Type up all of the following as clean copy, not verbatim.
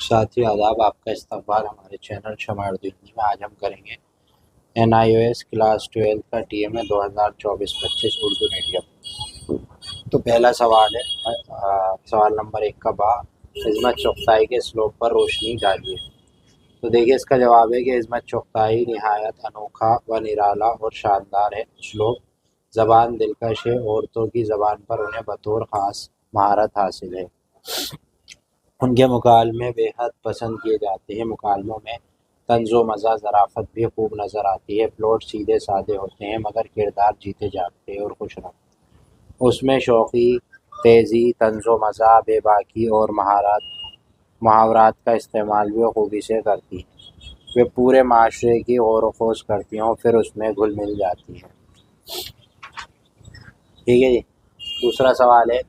ساتھی آداب، آپ کا استقبال ہمارے چینل شمع اردو ہندی میں۔ آج ہم کریں گے NIOS کلاس 12 کا TMA 2024-25 اردو میڈیم۔ تو پہلا سوال ہے سوال نمبر 1 کا با عظمت چغتائی کے اسلوب پر روشنی ڈالیے۔ تو دیکھیے اس کا جواب ہے کہ عظمت چغتائی نہایت انوکھا و نرالا اور شاندار ہے۔ اسلوب زبان دلکش ہے، عورتوں کی زبان پر انہیں بطور خاص مہارت حاصل ہے۔ ان کے مکالمے بے حد پسند کیے جاتے ہیں۔ مکالموں میں طنز و مزاح، ظرافت بھی خوب نظر آتی ہے۔ پلاٹ سیدھے سادے ہوتے ہیں مگر کردار جیتے جاگتے اور خوش رنگ۔ اس میں شوخی، تیزی، طنز و مزاح، بے باکی اور محاورات کا استعمال بھی خوبی سے کرتی ہیں۔ وہ پورے معاشرے کی غور و خوض کرتی ہیں اور پھر اس میں گھل مل جاتی ہیں۔ ٹھیک ہے جی۔ دوسرا سوال ہے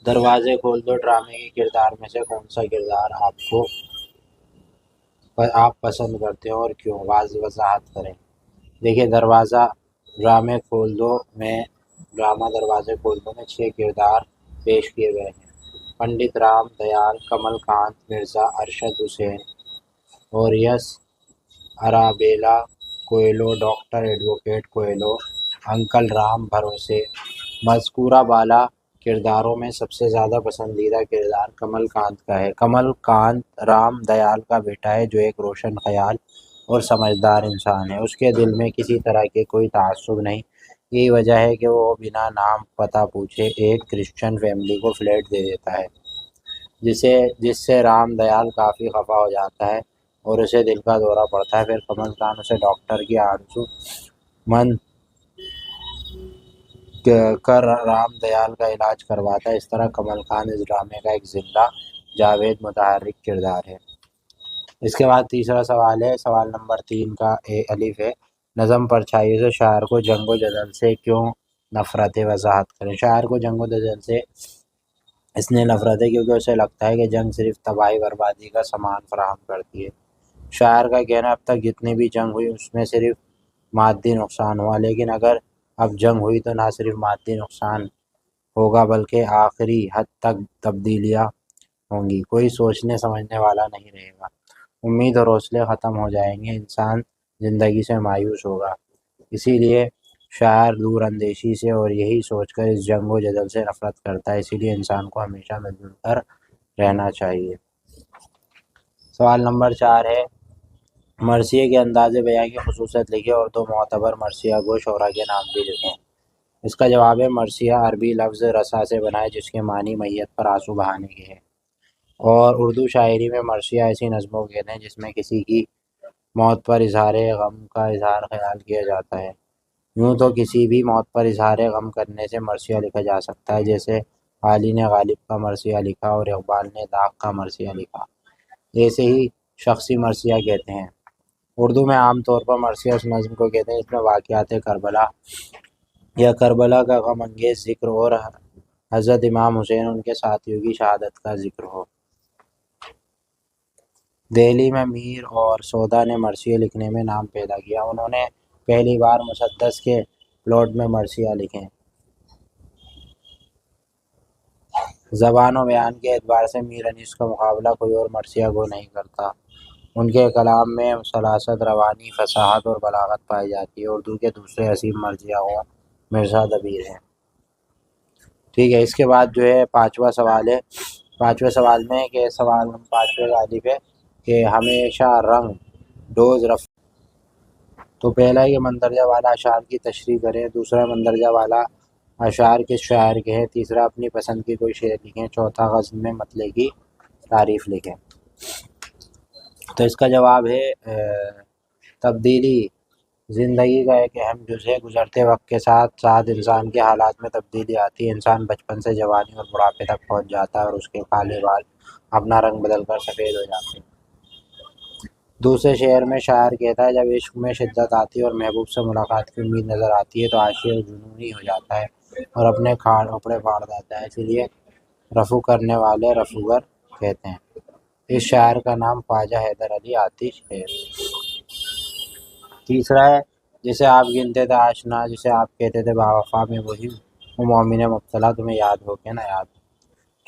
دروازے کھول دو ڈرامے کے کردار میں سے کون سا کردار آپ پسند کرتے ہیں اور کیوں؟ وضاحت کریں۔ دیکھیے دروازہ ڈرامے کھول دو میں دروازے کھول دو میں 6 کردار پیش کیے گئے ہیں۔ پنڈت رام دیال، کمل کانت مرزا، ارشد حسین اور یس Arabella کوئلو، doctor advocate کوئلو، uncle Ram بھروسے۔ مذکورہ بالا کرداروں میں سب سے زیادہ پسندیدہ کردار کمل کانت کا ہے۔ کمل کانت رام دیال کا بیٹا ہے جو ایک روشن خیال اور سمجھدار انسان ہے۔ اس کے دل میں کسی طرح کے کوئی تعصب نہیں۔ یہی وجہ ہے کہ وہ بنا نام پتہ پوچھے ایک کرسچن فیملی کو فلیٹ دے دیتا ہے، جس سے رام دیال کافی خفا ہو جاتا ہے اور اسے دل کا دورہ پڑتا ہے۔ پھر کمل کانت اسے ڈاکٹر کی آرزو مند کر رام دیال کا علاج کرواتا ہے۔ اس طرح کمل کانت اس ڈرامے کا ایک زندہ جاوید متحرک کردار ہے۔ اس کے بعد تیسرا سوال ہے سوال نمبر 3 کا الف ہے نظم پرچھائی سے شاعر کو جنگ و جدل سے کیوں نفرت ہے؟ وضاحت کریں۔ شاعر کو جنگ و جدل سے اس لیے نفرت ہے کیونکہ اسے لگتا ہے کہ جنگ صرف تباہی بربادی کا سامان فراہم کرتی ہے۔ شاعر کا کہنا اب تک جتنی بھی جنگ ہوئی اس میں صرف مادی نقصان ہوا، لیکن اگر اب جنگ ہوئی تو نہ صرف مادی نقصان ہوگا بلکہ آخری حد تک تبدیلیاں ہوں گی۔ کوئی سوچنے سمجھنے والا نہیں رہے گا، امید اور حوصلے ختم ہو جائیں گے، انسان زندگی سے مایوس ہوگا۔ اسی لیے شاعر دور اندیشی سے اور یہی سوچ کر اس جنگ و جدل سے نفرت کرتا ہے۔ اسی لیے انسان کو ہمیشہ مل جل کر رہنا چاہیے۔ سوال نمبر 4 ہے مرثیے کے انداز بیان کی خصوصیت لکھیں اور 2 معتبر مرثیہ گو شعراء کے نام بھی لکھیں۔ اس کا جواب ہے مرثیہ عربی لفظ رثا سے بنا ہے جس کے معنی میت پر آنسو بہانے کے ہے، اور اردو شاعری میں مرثیہ ایسی نظموں کو کہتے ہیں جس میں کسی کی موت پر اظہار غم کا اظہار خیال کیا جاتا ہے۔ یوں تو کسی بھی موت پر اظہار غم کرنے سے مرثیہ لکھا جا سکتا ہے، جیسے عالی نے غالب کا مرثیہ لکھا اور اقبال نے داغ کا مرثیہ لکھا، ایسے ہی شخصی مرثیہ کہتے ہیں۔ اردو میں عام طور پر مرثیہ اس نظم کو کہتے ہیں جس میں واقعات کربلا یا کربلا کا غم انگیز ذکر اور حضرت امام حسین ان کے ساتھیوں کی شہادت کا ذکر ہو۔ دہلی میں میر اور سودا نے مرثیے لکھنے میں نام پیدا کیا۔ انہوں نے پہلی بار مسدس کے پلاٹ میں مرثیہ لکھے۔ زبان و بیان کے اعتبار سے میر انیس کا مقابلہ کوئی اور مرثیہ گو نہیں کرتا۔ ان کے کلام میں سلاست، روانی، فصاحت اور بلاغت پائی جاتی ہے۔ اردو کے دوسرے عظیم مرثیہ گو مرزا دبیر ہیں۔ ٹھیک ہے، اس کے بعد جو ہے 5واں سوال ہے۔ 5ویں سوال میں کہ سوال 5ویں کا الف ہے کہ ہمیشہ رنگ ڈوز رفع۔ تو پہلا یہ مندرجہ والا اشعار کی تشریح کریں، دوسرا مندرجہ والا اشعار کس شاعر کے ہیں، تیسرا اپنی پسند کی کوئی شعر لکھیں، چوتھا غزل میں مطلع کی تعریف لکھیں۔ تو اس کا جواب ہے تبدیلی زندگی کا ایک اہم جز ہے۔ گزرتے وقت کے ساتھ ساتھ انسان کے حالات میں تبدیلی آتی ہے۔ انسان بچپن سے جوانی اور بڑھاپے تک پہنچ جاتا ہے اور اس کے کالے بال اپنا رنگ بدل کر سفید ہو جاتے ہیں۔ دوسرے شعر میں شاعر کہتا ہے جب عشق میں شدت آتی ہے اور محبوب سے ملاقات کی امید نظر آتی ہے تو عاشق جنونی ہو جاتا ہے اور اپنے کپڑے پھاڑ دیتا ہے، اسی لیے رفو کرنے والے رفوگر کہتے ہیں۔ اس شاعر کا نام خواجہ حیدر علی آتش ہے۔ تیسرا ہے جسے آپ گنتے تھے آشنا، جسے آپ کہتے تھے باوفا، میں وہی ہوں مومن مبتلا، تمہیں یاد ہو کہ نہ یاد۔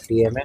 TMA,